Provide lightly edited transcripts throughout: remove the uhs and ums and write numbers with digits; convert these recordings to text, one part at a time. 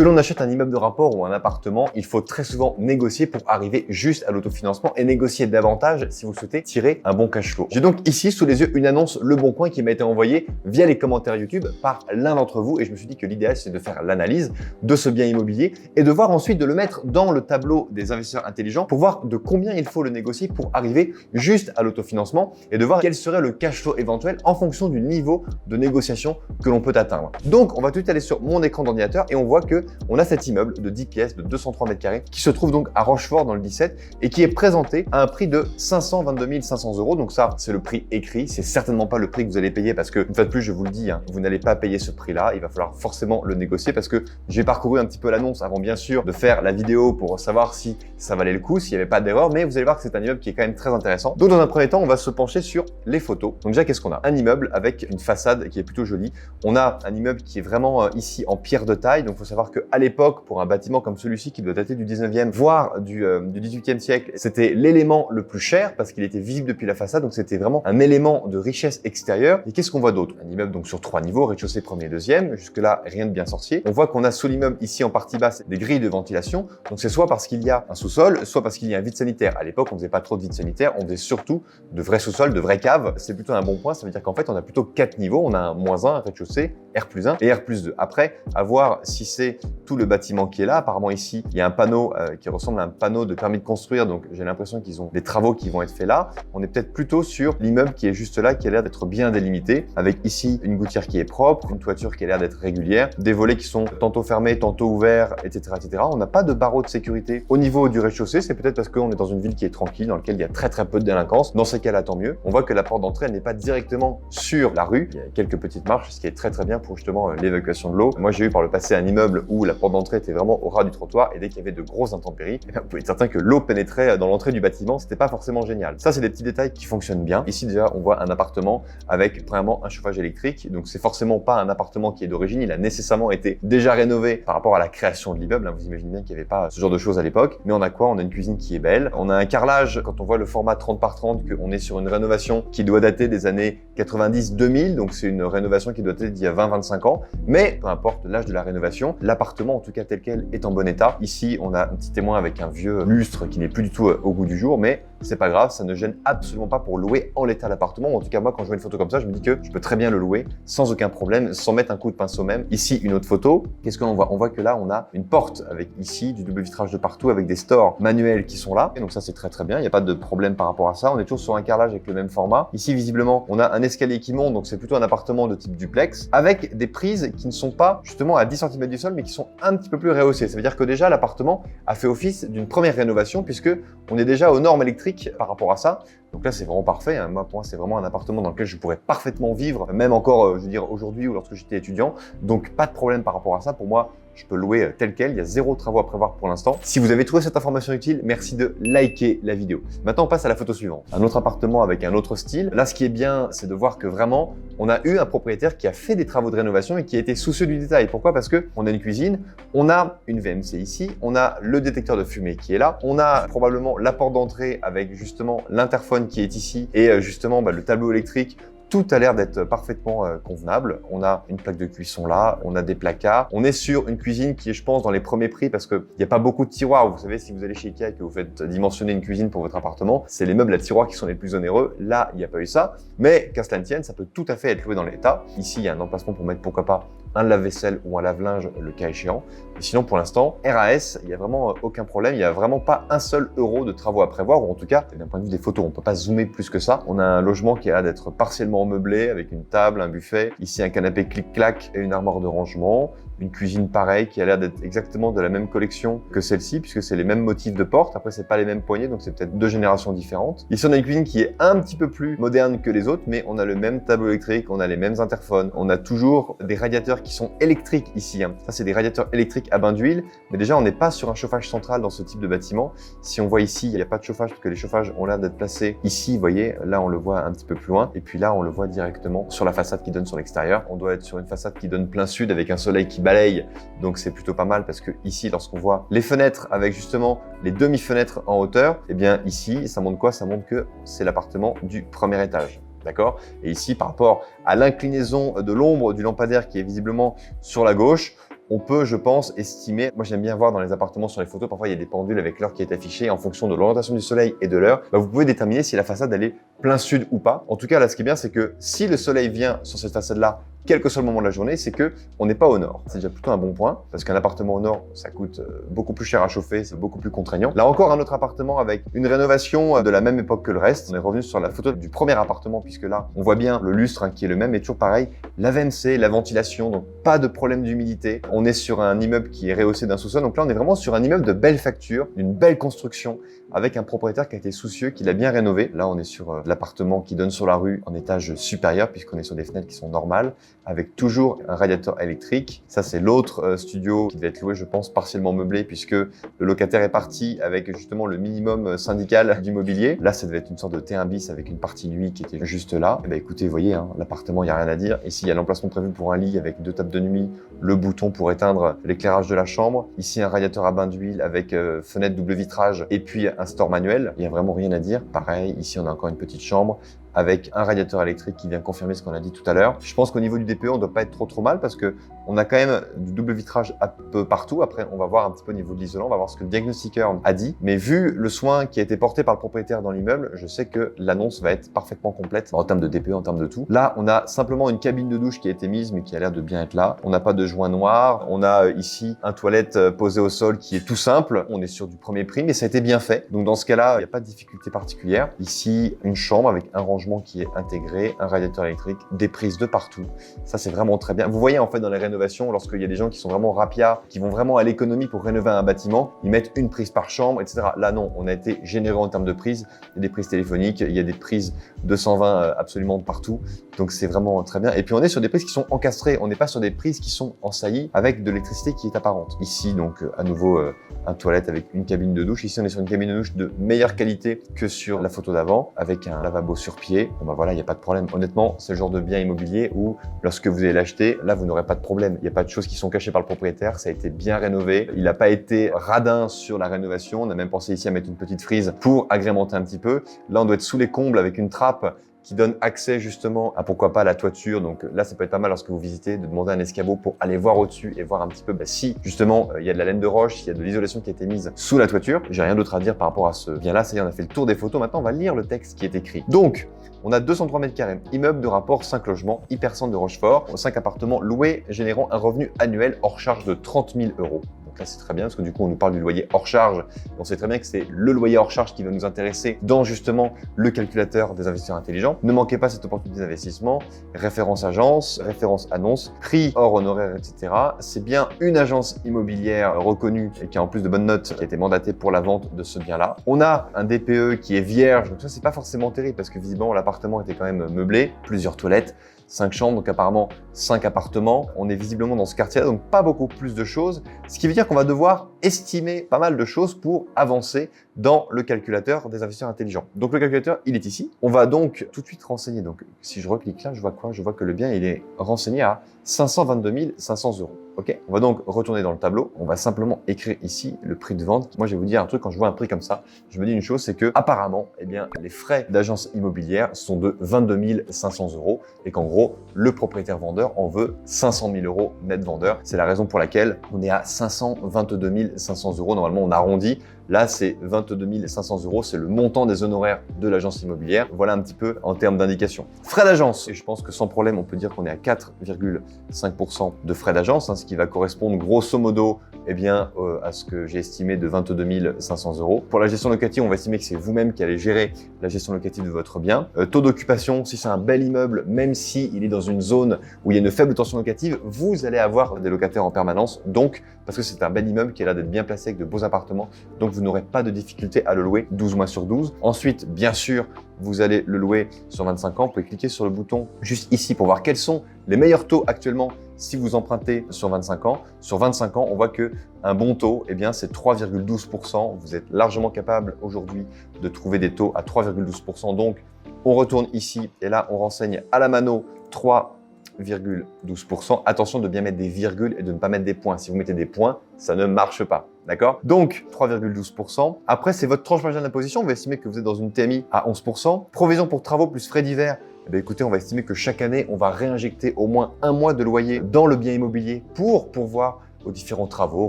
Que l'on achète un immeuble de rapport ou un appartement, il faut très souvent négocier pour arriver juste à l'autofinancement et négocier davantage si vous souhaitez tirer un bon cash flow. J'ai donc ici sous les yeux une annonce Le Bon Coin qui m'a été envoyée via les commentaires YouTube par l'un d'entre vous et je me suis dit que l'idéal c'est de faire l'analyse de ce bien immobilier et de voir ensuite de le mettre dans le tableau des investisseurs intelligents pour voir de combien il faut le négocier pour arriver juste à l'autofinancement et de voir quel serait le cash flow éventuel en fonction du niveau de négociation que l'on peut atteindre. Donc on va tout de suite aller sur mon écran d'ordinateur et on voit que on a cet immeuble de 10 pièces de 203 mètres carrés qui se trouve donc à Rochefort dans le 17 et qui est présenté à un prix de 522 500 €. Donc ça, c'est le prix écrit. C'est certainement pas le prix que vous allez payer parce que, une fois de plus, je vous le dis, vous n'allez pas payer ce prix-là. Il va falloir forcément le négocier parce que j'ai parcouru un petit peu l'annonce avant, bien sûr, de faire la vidéo pour savoir si ça valait le coup, s'il n'y avait pas d'erreur. Mais vous allez voir que c'est un immeuble qui est quand même très intéressant. Donc, dans un premier temps, on va se pencher sur les photos. Donc déjà, qu'est-ce qu'on a? Un immeuble avec une façade qui est plutôt jolie. On a un immeuble qui est vraiment ici en pierre de taille. Donc, il faut savoir qu'à l'époque, pour un bâtiment comme celui-ci qui doit dater du 19e, voire du 18e siècle, c'était l'élément le plus cher parce qu'il était visible depuis la façade. Donc, c'était vraiment un élément de richesse extérieure. Et qu'est-ce qu'on voit d'autre? Un immeuble donc sur 3 niveaux, rez-de-chaussée, premier et deuxième. Jusque-là, rien de bien sorcier. On voit qu'on a sous l'immeuble ici en partie basse des grilles de ventilation. Donc, c'est soit parce qu'il y a un sous-sol, soit parce qu'il y a un vide sanitaire. À l'époque, on faisait pas trop de vide sanitaire. On faisait surtout de vrais sous-sols, de vraies caves. C'est plutôt un bon point. Ça veut dire qu'en fait, on a plutôt 4 niveaux. On a un -1, un rez-de-chaussée, R+1 et R+2. Après, à voir si c'est tout le bâtiment qui est là. Apparemment, ici, il y a un panneau qui ressemble à un panneau de permis de construire. Donc, j'ai l'impression qu'ils ont des travaux qui vont être faits là. On est peut-être plutôt sur l'immeuble qui est juste là, qui a l'air d'être bien délimité, avec ici une gouttière qui est propre, une toiture qui a l'air d'être régulière, des volets qui sont tantôt fermés, tantôt ouverts, etc., etc. On n'a pas de barreaux de sécurité au niveau du rez-de-chaussée. C'est peut-être parce qu'on est dans une ville qui est tranquille, dans laquelle il y a très peu de délinquance. Dans ces cas-là, tant mieux. On voit que la porte d'entrée n'est pas directement sur la rue. Il y a quelques petites marches, ce qui est très bien pour justement l'évacuation de l'eau. Moi, j'ai eu par le passé un immeuble où la porte d'entrée était vraiment au ras du trottoir et dès qu'il y avait de grosses intempéries, vous pouvez être certain que l'eau pénétrait dans l'entrée du bâtiment. C'était pas forcément génial. Ça, c'est des petits détails qui fonctionnent bien. Ici, déjà, on voit un appartement avec vraiment un chauffage électrique. Donc, c'est forcément pas un appartement qui est d'origine. Il a nécessairement été déjà rénové par rapport à la création de l'immeuble. Vous imaginez bien qu'il n'y avait pas ce genre de choses à l'époque. Mais on a quoi? On a une cuisine qui est belle. On a un carrelage. Quand on voit le format 30 par 30, qu'on est sur une rénovation qui doit dater des années 90-2000. Donc, c'est une rénovation qui doit dater d'il y a 20-25 ans. Mais peu importe l'âge de la rénovation, l'appartement, en tout cas tel quel, est en bon état. Ici, on a un petit témoin avec un vieux lustre qui n'est plus du tout au goût du jour, mais c'est pas grave, ça ne gêne absolument pas pour louer en l'état l'appartement. En tout cas, moi, quand je vois une photo comme ça, je me dis que je peux très bien le louer sans aucun problème, sans mettre un coup de pinceau même. Ici, une autre photo. Qu'est-ce que l'on voit? On voit que là, on a une porte avec ici du double vitrage de partout avec des stores manuels qui sont là. Et donc ça, c'est très bien. Il n'y a pas de problème par rapport à ça. On est toujours sur un carrelage avec le même format. Ici, visiblement, on a un escalier qui monte, donc c'est plutôt un appartement de type duplex avec des prises qui ne sont pas justement à 10 cm du sol, mais qui sont un petit peu plus rehaussées. Ça veut dire que déjà, l'appartement a fait office d'une première rénovation puisque on est déjà aux normes électriques par rapport à ça. Donc là, c'est vraiment parfait. Moi, pour moi, c'est vraiment un appartement dans lequel je pourrais parfaitement vivre, même encore, je veux dire, aujourd'hui ou lorsque j'étais étudiant. Donc, pas de problème par rapport à ça. Pour moi, je peux louer tel quel. Il y a 0 travaux à prévoir pour l'instant. Si vous avez trouvé cette information utile, merci de liker la vidéo. Maintenant, on passe à la photo suivante. Un autre appartement avec un autre style. Là, ce qui est bien, c'est de voir que vraiment, on a eu un propriétaire qui a fait des travaux de rénovation et qui a été soucieux du détail. Pourquoi? Parce que on a une cuisine, on a une VMC ici, on a le détecteur de fumée qui est là, on a probablement la porte d'entrée avec justement l'interphone qui est ici et justement le tableau électrique. Tout a l'air d'être parfaitement convenable. On a une plaque de cuisson là, on a des placards. On est sur une cuisine qui est, je pense, dans les premiers prix parce qu'il n'y a pas beaucoup de tiroirs. Vous savez, si vous allez chez Ikea et que vous faites dimensionner une cuisine pour votre appartement, c'est les meubles à tiroirs qui sont les plus onéreux. Là, il n'y a pas eu ça. Mais qu'à cela ne tienne, ça peut tout à fait être loué dans l'état. Ici, il y a un emplacement pour mettre, pourquoi pas, un lave-vaisselle ou un lave-linge, le cas échéant. Et sinon, pour l'instant, RAS, il n'y a vraiment aucun problème. Il n'y a vraiment pas un seul euro de travaux à prévoir, ou en tout cas, d'un point de vue des photos, on ne peut pas zoomer plus que ça. On a un logement qui a l'air d'être partiellement meublé avec une table, un buffet. Ici, un canapé clic-clac et une armoire de rangement. Une cuisine pareille qui a l'air d'être exactement de la même collection que celle-ci, puisque c'est les mêmes motifs de porte. Après, c'est pas les mêmes poignées, donc c'est peut-être 2 générations différentes. Ici, on a une cuisine qui est un petit peu plus moderne que les autres, mais on a le même tableau électrique, on a les mêmes interphones, on a toujours des radiateurs qui sont électriques ici. Ça, c'est des radiateurs électriques à bain d'huile, mais déjà, on n'est pas sur un chauffage central dans ce type de bâtiment. Si on voit ici, il n'y a pas de chauffage, parce que les chauffages ont l'air d'être placés ici, vous voyez, là, on le voit un petit peu plus loin, et puis là, on le voit directement sur la façade qui donne sur l'extérieur. On doit être sur une façade qui donne plein sud avec un soleil qui balaye, donc c'est plutôt pas mal parce que ici, lorsqu'on voit les fenêtres avec justement les demi-fenêtres en hauteur, eh bien ici, ça montre quoi? Ça montre que c'est l'appartement du premier étage. D'accord? Et ici, par rapport à l'inclinaison de l'ombre du lampadaire qui est visiblement sur la gauche, on peut, je pense, estimer, moi j'aime bien voir dans les appartements sur les photos, parfois il y a des pendules avec l'heure qui est affichée en fonction de l'orientation du soleil et de l'heure, vous pouvez déterminer si la façade elle est plein sud ou pas. En tout cas, là, ce qui est bien, c'est que si le soleil vient sur cette façade-là, quel que soit le moment de la journée, c'est que on n'est pas au nord. C'est déjà plutôt un bon point, parce qu'un appartement au nord, ça coûte beaucoup plus cher à chauffer, c'est beaucoup plus contraignant. Là encore, un autre appartement avec une rénovation de la même époque que le reste. On est revenu sur la photo du premier appartement, puisque là, on voit bien le lustre qui est le même, et toujours pareil, la VMC, la ventilation, donc pas de problème d'humidité. On est sur un immeuble qui est rehaussé d'un sous-sol, donc là, on est vraiment sur un immeuble de belle facture, d'une belle construction, avec un propriétaire qui a été soucieux, qui l'a bien rénové. Là, on est sur l'appartement qui donne sur la rue en étage supérieur, puisqu'on est sur des fenêtres qui sont normales, avec toujours un radiateur électrique. Ça, c'est l'autre studio qui devait être loué, je pense, partiellement meublé, puisque le locataire est parti avec justement le minimum syndical du mobilier. Là, ça devait être une sorte de T1 bis avec une partie nuit qui était juste là. Et ben, écoutez, vous voyez, l'appartement, il n'y a rien à dire. Ici, il y a l'emplacement prévu pour un lit avec 2 tables de nuit, le bouton pour éteindre l'éclairage de la chambre. Ici, un radiateur à bain d'huile avec fenêtre double vitrage et puis un store manuel. Il n'y a vraiment rien à dire. Pareil, ici, on a encore une petite chambre avec un radiateur électrique qui vient confirmer ce qu'on a dit tout à l'heure. Je pense qu'au niveau du DPE, on ne doit pas être trop mal parce que on a quand même du double vitrage un peu partout. Après, on va voir un petit peu au niveau de l'isolant, on va voir ce que le diagnostiqueur a dit. Mais vu le soin qui a été porté par le propriétaire dans l'immeuble, je sais que l'annonce va être parfaitement complète en termes de DPE, en termes de tout. Là, on a simplement une cabine de douche qui a été mise, mais qui a l'air de bien être là. On n'a pas de joint noir. On a ici un toilette posé au sol qui est tout simple. On est sur du premier prix, mais ça a été bien fait. Donc dans ce cas-là, il n'y a pas de difficulté particulière. Ici, une chambre avec un rangement qui est intégré, un radiateur électrique, des prises de partout. Ça, c'est vraiment très bien. Vous voyez, en fait, dans les rénovations, lorsqu'il y a des gens qui sont vraiment rapiats, qui vont vraiment à l'économie pour rénover un bâtiment, ils mettent une prise par chambre, etc. Là, non, on a été généreux en termes de prises. Il y a des prises téléphoniques, il y a des prises 220 absolument de partout. Donc, c'est vraiment très bien. Et puis, on est sur des prises qui sont encastrées. On n'est pas sur des prises qui sont en saillie avec de l'électricité qui est apparente. Ici, donc, à nouveau, un toilette avec une cabine de douche. Ici, on est sur une cabine de douche de meilleure qualité que sur la photo d'avant, avec un lavabo sur pied. Bon, bah voilà, il n'y a pas de problème. Honnêtement, c'est le genre de bien immobilier où, lorsque vous allez l'acheter, là, vous n'aurez pas de problème. Il n'y a pas de choses qui sont cachées par le propriétaire. Ça a été bien rénové. Il n'a pas été radin sur la rénovation. On a même pensé ici à mettre une petite frise pour agrémenter un petit peu. Là, on doit être sous les combles avec une trappe qui donne accès justement à pourquoi pas la toiture. Donc là, ça peut être pas mal lorsque vous visitez de demander un escabeau pour aller voir au-dessus et voir un petit peu si justement il y a de la laine de roche, s'il y a de l'isolation qui a été mise sous la toiture. J'ai rien d'autre à dire par rapport à ce bien-là. Ça y est, on a fait le tour des photos. Maintenant, on va lire le texte qui est écrit. Donc, on a 203 mètres carrés, immeuble de rapport 5 logements, hypercentre de Rochefort, 5 appartements loués générant un revenu annuel hors charge de 30 000 euros. Donc là, c'est très bien parce que du coup, on nous parle du loyer hors charge. On sait très bien que c'est le loyer hors charge qui va nous intéresser dans justement le calculateur des investisseurs intelligents. Ne manquez pas cette opportunité d'investissement. Référence agence, référence annonce, prix hors honoraire, etc. C'est bien une agence immobilière reconnue et qui a en plus de bonnes notes qui a été mandatée pour la vente de ce bien-là. On a un DPE qui est vierge. Donc ça, c'est pas forcément terrible parce que visiblement, l'appartement était quand même meublé, plusieurs toilettes. 5 chambres, donc apparemment 5 appartements. On est visiblement dans ce quartier-là, donc pas beaucoup plus de choses. Ce qui veut dire qu'on va devoir estimer pas mal de choses pour avancer dans le calculateur des investisseurs intelligents. Donc le calculateur, il est ici. On va donc tout de suite renseigner. Donc si je reclique là, je vois quoi? Je vois que le bien, il est renseigné à 522 500 euros. Ok, on va donc retourner dans le tableau. On va simplement écrire ici le prix de vente. Moi, je vais vous dire un truc, quand je vois un prix comme ça, je me dis une chose, c'est que apparemment, eh bien, les frais d'agence immobilière sont de 22 500 euros et qu'en gros, le propriétaire vendeur en veut 500 000 euros net vendeur. C'est la raison pour laquelle on est à 522 500 euros. Normalement, on arrondit. Là, c'est 22 500 euros. C'est le montant des honoraires de l'agence immobilière. Voilà un petit peu en termes d'indication. Frais d'agence. Et je pense que sans problème, on peut dire qu'on est à 4,5% de frais d'agence, ce qui va correspondre grosso modo eh bien, à ce que j'ai estimé de 22 500 euros. Pour la gestion locative, on va estimer que c'est vous-même qui allez gérer la gestion locative de votre bien. Taux d'occupation, si c'est un bel immeuble, même s'il est dans une zone où il y a une faible tension locative, vous allez avoir des locataires en permanence. Donc, parce que c'est un bel immeuble qui a l'air d'être bien placé avec de beaux appartements, donc vous n'aurez pas de difficulté à le louer 12 mois sur 12. Ensuite, bien sûr, vous allez le louer sur 25 ans. Vous pouvez cliquer sur le bouton juste ici pour voir quels sont les meilleurs taux actuellement si vous empruntez sur 25 ans. Sur 25 ans, on voit que un bon taux, eh bien, c'est 3,12%. Vous êtes largement capable aujourd'hui de trouver des taux à 3,12%. Donc, on retourne ici et là, on renseigne à la mano 3,12%. Attention de bien mettre des virgules et de ne pas mettre des points. Si vous mettez des points, ça ne marche pas. D'accord? Donc, 3,12%. Après, c'est votre tranche marginale d'imposition. On va estimer que vous êtes dans une TMI à 11%. Provision pour travaux plus frais divers. Eh bien, écoutez, on va estimer que chaque année, on va réinjecter au moins un mois de loyer dans le bien immobilier pour pouvoir aux différents travaux,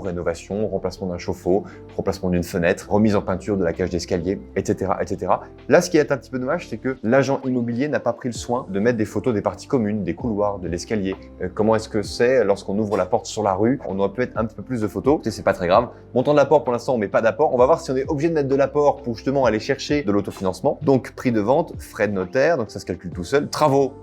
rénovation, remplacement d'un chauffe-eau, remplacement d'une fenêtre, remise en peinture de la cage d'escalier, etc., etc. Là, ce qui est un petit peu dommage, c'est que l'agent immobilier n'a pas pris le soin de mettre des photos des parties communes, des couloirs, de l'escalier. Comment est-ce que c'est lorsqu'on ouvre la porte sur la rue? On aurait pu mettre un petit peu plus de photos. C'est pas très grave. Montant de l'apport, pour l'instant, on met pas d'apport. On va voir si on est obligé de mettre de l'apport pour justement aller chercher de l'autofinancement. Donc, prix de vente, frais de notaire, donc ça se calcule tout seul. Travaux,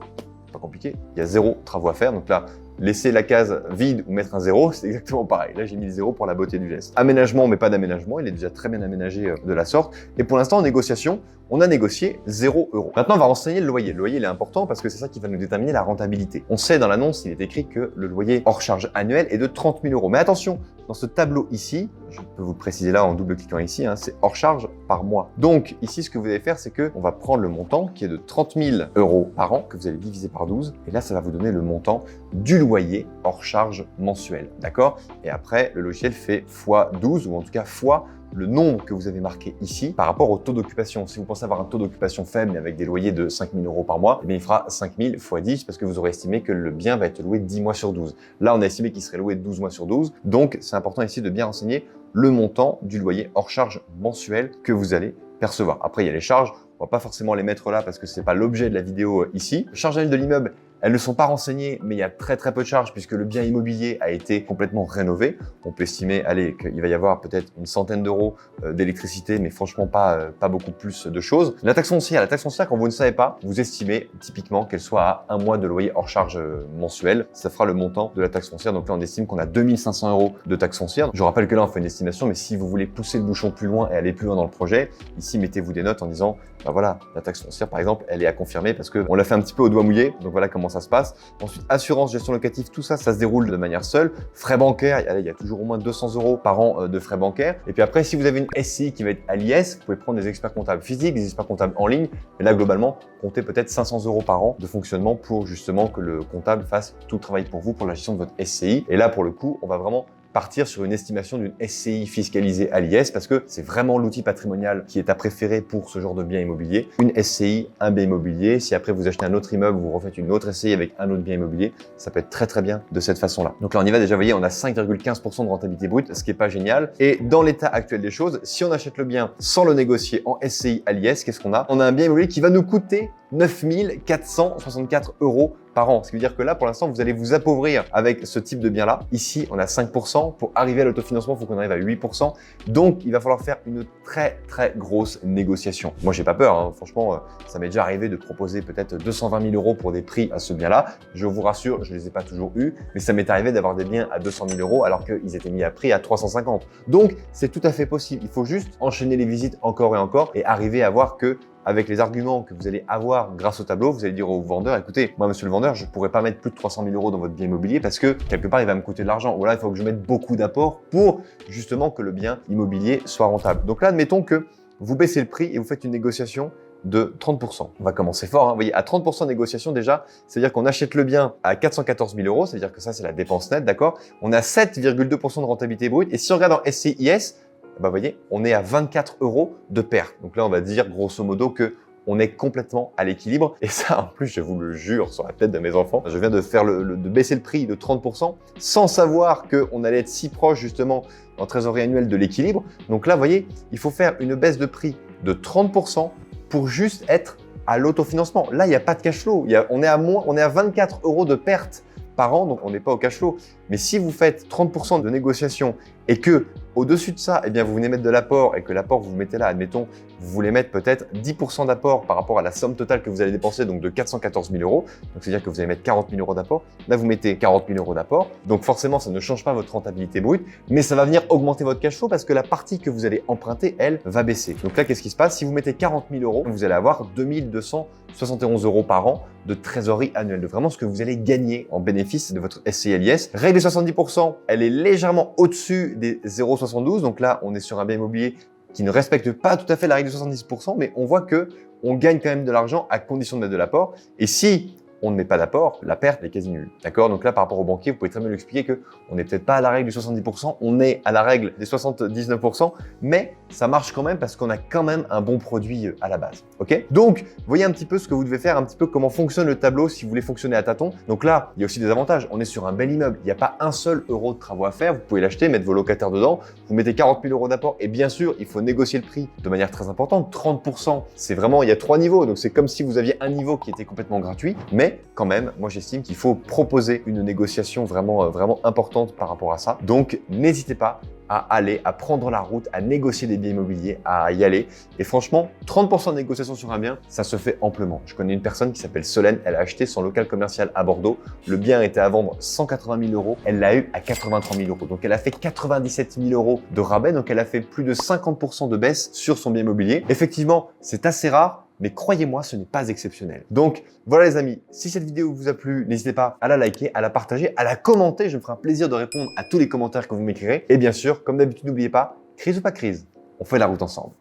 pas compliqué. Il y a 0 travaux à faire. Donc là, laisser la case vide ou mettre un 0, c'est exactement pareil. Là, j'ai mis le 0 pour la beauté du geste. Aménagement, mais pas d'aménagement. Il est déjà très bien aménagé de la sorte. Et pour l'instant, en négociation, on a négocié 0 €. Maintenant, on va renseigner le loyer. Le loyer, il est important parce que c'est ça qui va nous déterminer la rentabilité. On sait dans l'annonce, il est écrit que le loyer hors charge annuel est de 30 000 €. Mais attention, dans ce tableau ici, je peux vous le préciser là en double cliquant ici, c'est hors charge par mois. Donc ici, ce que vous allez faire, c'est que on va prendre le montant qui est de 30 000 € par an, que vous allez diviser par 12. Et là, ça va vous donner le montant du loyer hors charge mensuel. D'accord? Et après, le logiciel fait x12 ou en tout cas fois le nombre que vous avez marqué ici par rapport au taux d'occupation. Si vous pensez avoir un taux d'occupation faible mais avec des loyers de 5 000 € par mois, eh bien, il fera 5 000 x 10 parce que vous aurez estimé que le bien va être loué 10 mois sur 12. Là, on a estimé qu'il serait loué 12 mois sur 12. Donc, c'est important ici de bien renseigner le montant du loyer hors charge mensuel que vous allez percevoir. Après, il y a les charges. On va pas forcément les mettre là parce que c'est pas l'objet de la vidéo ici. Les charges annuelles de l'immeuble, elles ne sont pas renseignées, mais il y a très peu de charges puisque le bien immobilier a été complètement rénové. On peut estimer, allez, qu'il va y avoir peut-être une centaine d'euros d'électricité, mais franchement pas beaucoup plus de choses. La taxe foncière, quand vous ne savez pas, vous estimez typiquement qu'elle soit à un mois de loyer hors charge mensuel. Ça fera le montant de la taxe foncière. Donc là, on estime qu'on a 2 500 € de taxe foncière. Je rappelle que là, on fait une estimation, mais si vous voulez pousser le bouchon plus loin et aller plus loin dans le projet, ici, mettez-vous des notes en disant, bah voilà, la taxe foncière, par exemple, elle est à confirmer parce qu'on l'a fait un petit peu au doigt mouillé. Donc voilà comment ça se passe. Ensuite, assurance, gestion locative, tout ça, ça se déroule de manière seule. Frais bancaires, allez, il y a toujours au moins 200 € par an de frais bancaires. Et puis après, si vous avez une SCI qui va être à l'IS, vous pouvez prendre des experts comptables physiques, des experts comptables en ligne. Et là, globalement, comptez peut-être 500 € par an de fonctionnement pour justement que le comptable fasse tout le travail pour vous pour la gestion de votre SCI. Et là, pour le coup, on va vraiment partir sur une estimation d'une SCI fiscalisée à l'IS parce que c'est vraiment l'outil patrimonial qui est à préférer pour ce genre de bien immobilier. Une SCI, un bien immobilier. Si après vous achetez un autre immeuble, vous refaites une autre SCI avec un autre bien immobilier, ça peut être très bien de cette façon-là. Donc là, on y va déjà, vous voyez, on a 5,15% de rentabilité brute, ce qui est pas génial. Et dans l'état actuel des choses, si on achète le bien sans le négocier en SCI à l'IS, qu'est-ce qu'on a? On a un bien immobilier qui va nous coûter 9 464 € par an. Ce qui veut dire que là, pour l'instant, vous allez vous appauvrir avec ce type de bien-là. Ici, on a 5%. Pour arriver à l'autofinancement, il faut qu'on arrive à 8%. Donc, il va falloir faire une très grosse négociation. Moi, j'ai pas peur. Franchement, ça m'est déjà arrivé de proposer peut-être 220 000 € pour des prix à ce bien-là. Je vous rassure, je les ai pas toujours eus, mais ça m'est arrivé d'avoir des biens à 200 000 € alors qu'ils étaient mis à prix à 350. Donc, c'est tout à fait possible. Il faut juste enchaîner les visites encore et encore et arriver à voir que avec les arguments que vous allez avoir grâce au tableau, vous allez dire au vendeur, écoutez, moi, monsieur le vendeur, je ne pourrais pas mettre plus de 300 000 € dans votre bien immobilier parce que quelque part, il va me coûter de l'argent. Ou là, il faut que je mette beaucoup d'apports pour justement que le bien immobilier soit rentable. Donc là, admettons que vous baissez le prix et vous faites une négociation de 30%. On va commencer fort. Vous voyez, à 30% de négociation déjà, c'est-à-dire qu'on achète le bien à 414 000 €, c'est-à-dire que ça, c'est la dépense nette, d'accord? On a 7,2% de rentabilité brute. Et si on regarde en SCIS, vous voyez, on est à 24 € de perte. Donc là, on va dire grosso modo que on est complètement à l'équilibre. Et ça, en plus, je vous le jure sur la tête de mes enfants, je viens de faire de baisser le prix de 30% sans savoir qu'on allait être si proche justement en trésorerie annuelle de l'équilibre. Donc là, vous voyez, il faut faire une baisse de prix de 30% pour juste être à l'autofinancement. Là, il n'y a pas de cash flow. On est à 24 € de perte par an, donc on n'est pas au cash flow. Mais si vous faites 30% de négociation et que au-dessus de ça, eh bien, vous venez mettre de l'apport et que l'apport, vous mettez là, admettons, vous voulez mettre peut-être 10% d'apport par rapport à la somme totale que vous allez dépenser, donc de 414 000 €. Donc, c'est-à-dire que vous allez mettre 40 000 € d'apport. Là, vous mettez 40 000 € d'apport. Donc, forcément, ça ne change pas votre rentabilité brute, mais ça va venir augmenter votre cash flow parce que la partie que vous allez emprunter, elle, va baisser. Donc là, qu'est-ce qui se passe? Si vous mettez 40 000 €, vous allez avoir 2 271 € par an de trésorerie annuelle, de vraiment ce que vous allez gagner en bénéfice de votre SCLIS. Règle des 70%, elle est légèrement au-dessus des 0,72. Donc là, on est sur un bien immobilier qui ne respecte pas tout à fait la règle de 70%, mais on voit que on gagne quand même de l'argent à condition de mettre de l'apport. Et si on ne met pas d'apport, la perte est quasi nulle. D'accord? Donc là, par rapport au banquier, vous pouvez très bien lui expliquer que on n'est peut-être pas à la règle du 70%, on est à la règle des 79%, mais ça marche quand même parce qu'on a quand même un bon produit à la base. Ok? Donc, voyez un petit peu ce que vous devez faire, un petit peu comment fonctionne le tableau si vous voulez fonctionner à tâtons. Donc là, il y a aussi des avantages. On est sur un bel immeuble. Il n'y a pas un seul euro de travaux à faire. Vous pouvez l'acheter, mettre vos locataires dedans. Vous mettez 40 000 euros d'apport et bien sûr, il faut négocier le prix de manière très importante. 30%, c'est vraiment, il y a 3 niveaux. Donc c'est comme si vous aviez un niveau qui était complètement gratuit. Mais quand même, moi j'estime qu'il faut proposer une négociation vraiment importante par rapport à ça. Donc n'hésitez pas à aller, à prendre la route, à négocier des biens immobiliers, à y aller. Et franchement, 30% de négociation sur un bien, ça se fait amplement. Je connais une personne qui s'appelle Solène, elle a acheté son local commercial à Bordeaux. Le bien était à vendre 180 000 euros, elle l'a eu à 83 000 euros. Donc elle a fait 97 000 euros de rabais, donc elle a fait plus de 50% de baisse sur son bien immobilier. Effectivement, c'est assez rare, mais croyez-moi, ce n'est pas exceptionnel. Donc voilà les amis, si cette vidéo vous a plu, n'hésitez pas à la liker, à la partager, à la commenter. Je me ferai un plaisir de répondre à tous les commentaires que vous m'écrirez. Et bien sûr, comme d'habitude, n'oubliez pas, crise ou pas crise, on fait la route ensemble.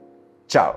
Ciao!